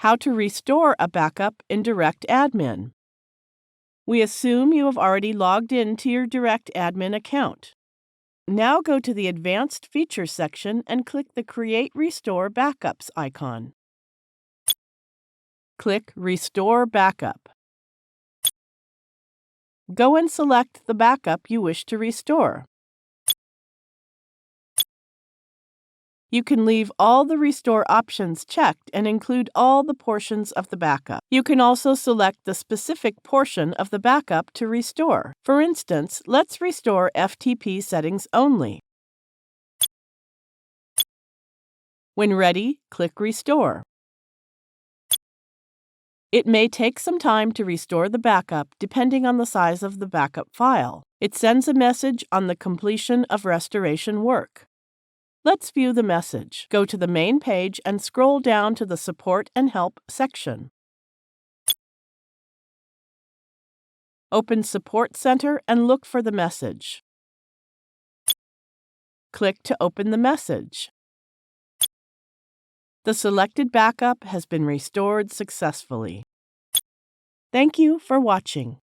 How to restore a backup in DirectAdmin. We assume you have already logged in to your DirectAdmin account. Now go to the Advanced Features section and click the Create Restore Backups icon. Click Restore Backup. Go and select the backup you wish to restore. You can leave all the restore options checked and include all the portions of the backup. You can also select the specific portion of the backup to restore. For instance, let's restore FTP settings only. When ready, click Restore. It may take some time to restore the backup depending on the size of the backup file. It sends a message on the completion of restoration work. Let's view the message. Go to the main page and scroll down to the Support and Help section. Open Support Center and look for the message. Click to open the message. The selected backup has been restored successfully. Thank you for watching.